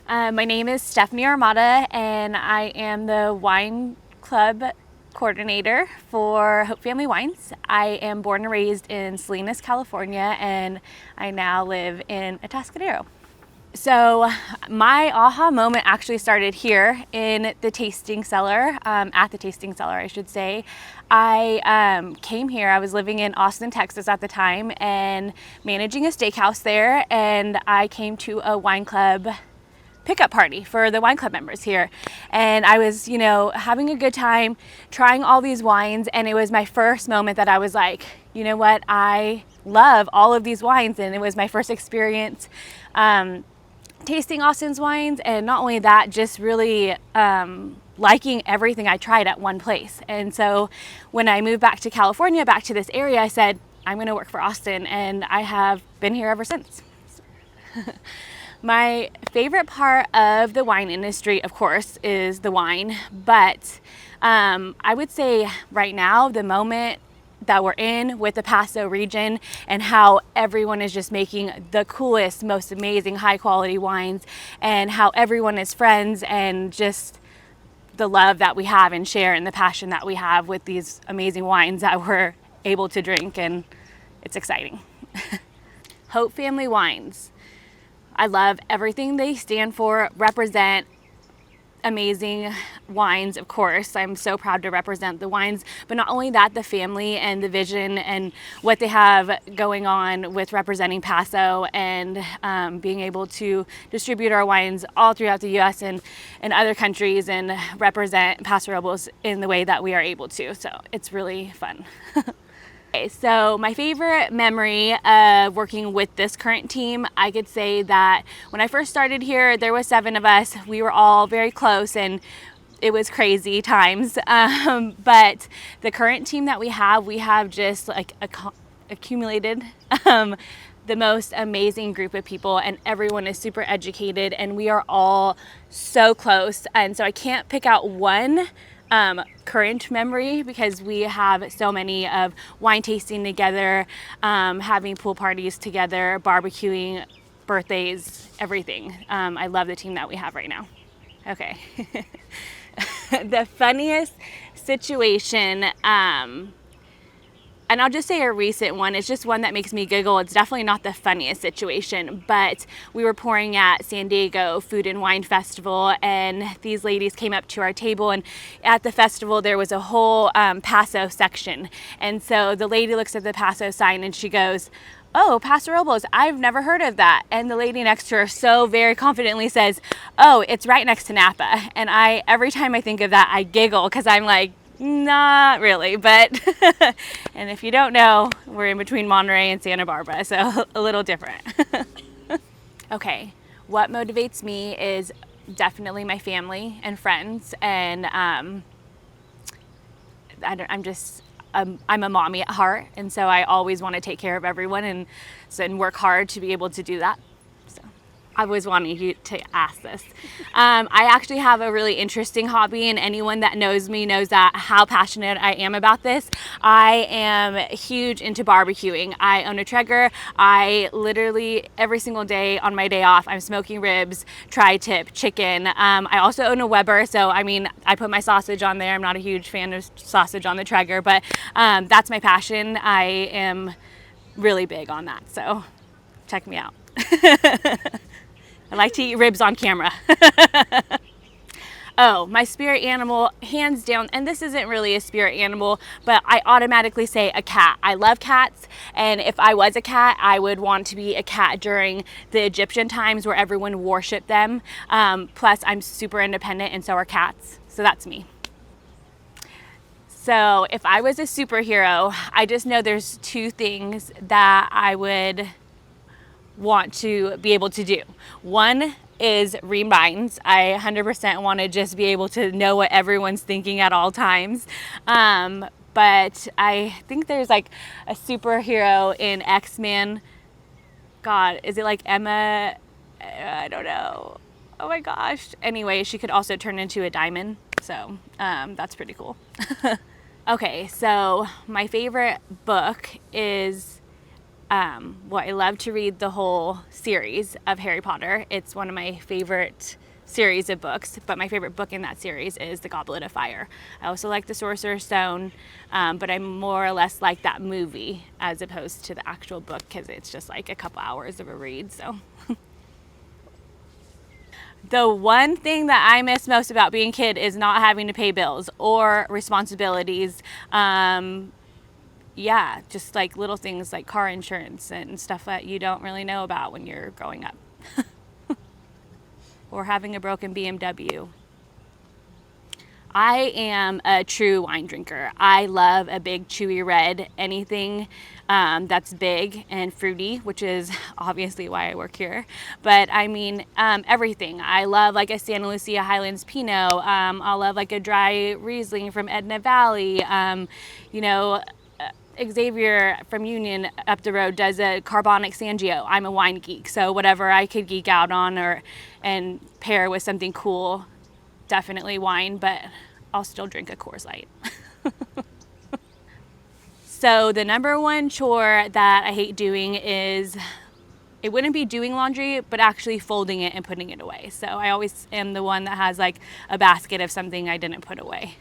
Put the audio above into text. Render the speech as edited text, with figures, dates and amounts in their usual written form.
My name is Stephanie Armata, and I am the wine club coordinator for Hope Family Wines. I am born and raised in Salinas, California, and I now live in Atascadero. So my aha moment actually started here in the Tasting Cellar, at the Tasting Cellar, I should say. I came here, I was living in Austin, Texas at the time, and managing a steakhouse there, and I came to a wine club pickup party for the wine club members here, and I was having a good time trying all these wines, and it was my first moment that I was like, you know what, I love all of these wines. And it was my first experience tasting Austin's wines, and not only that, just really liking everything I tried at one place. And so when I moved back to California, back to this area, I said, I'm gonna work for Austin, and I have been here ever since. My favorite part of the wine industry, of course, is the wine, but I would say right now, the moment that we're in with the Paso region and how everyone is just making the coolest, most amazing, high quality wines, and how everyone is friends, and just the love that we have and share, and the passion that we have with these amazing wines that we're able to drink, and it's exciting. Hope Family Wines. I love everything they stand for, represent amazing wines, of course. I'm so proud to represent the wines, but not only that, the family and the vision and what they have going on with representing Paso, and being able to distribute our wines all throughout the U.S. and other countries, and represent Paso Robles in the way that we are able to. So it's really fun. Okay, so my favorite memory of working with this current team, I could say that when I first started here, there was 7 of us. We were all very close, and it was crazy times. But the current team that we have just like accumulated the most amazing group of people, and everyone is super educated, and we are all so close. And so I can't pick out one current memory, because we have so many of wine tasting together, having pool parties together, barbecuing, birthdays, everything. I love the team that we have right now. Okay. The funniest situation, and I'll just say a recent one. It's just one that makes me giggle. It's definitely not the funniest situation, but we were pouring at San Diego Food and Wine Festival, and these ladies came up to our table, and at the festival there was a whole Paso section. And so the lady looks at the Paso sign and she goes, "Oh, Paso Robles, I've never heard of that." And the lady next to her so very confidently says, "Oh, it's right next to Napa." And every time I think of that, I giggle, because I'm like, not really, but and if you don't know, we're in between Monterey and Santa Barbara, so a little different. Okay, what motivates me is definitely my family and friends, and I'm a mommy at heart, and so I always want to take care of everyone, and work hard to be able to do that. I was wanting you to ask this. I actually have a really interesting hobby, and anyone that knows me knows that how passionate I am about this. I am huge into barbecuing. I own a Traeger. I literally every single day on my day off, I'm smoking ribs, tri-tip, chicken. I also own a Weber, so I mean, I put my sausage on there. I'm not a huge fan of sausage on the Traeger, but that's my passion. I am really big on that, so check me out. I like to eat ribs on camera. Oh, my spirit animal, hands down, and this isn't really a spirit animal, but I automatically say a cat. I love cats, and if I was a cat, I would want to be a cat during the Egyptian times where everyone worshipped them. Plus, I'm super independent, and so are cats, so that's me. So if I was a superhero, I just know there's 2 things that I would want to be able to do. One is read minds. I 100% want to just be able to know what everyone's thinking at all times. But I think there's like a superhero in X-Men. God, is it like Emma? I don't know. Oh my gosh. Anyway, she could also turn into a diamond. So that's pretty cool. Okay, so my favorite book is Well, I love to read the whole series of Harry Potter. It's one of my favorite series of books, but my favorite book in that series is The Goblet of Fire. I also like The Sorcerer's Stone, but I more or less like that movie as opposed to the actual book because it's just like a couple hours of a read. So the one thing that I miss most about being a kid is not having to pay bills or responsibilities. Yeah, just like little things like car insurance and stuff that you don't really know about when you're growing up. Or having a broken BMW. I am a true wine drinker. I love a big chewy red, anything that's big and fruity, which is obviously why I work here. But I mean, everything. I love like a Santa Lucia Highlands Pinot. I'll love like a dry Riesling from Edna Valley. You know, Xavier from Union up the road does a carbonic Sangio. I'm a wine geek, so whatever I could geek out on and pair with something cool, definitely wine, but I'll still drink a Coors Light. So the number one chore that I hate doing is, it wouldn't be doing laundry, but actually folding it and putting it away. So I always am the one that has like a basket of something I didn't put away.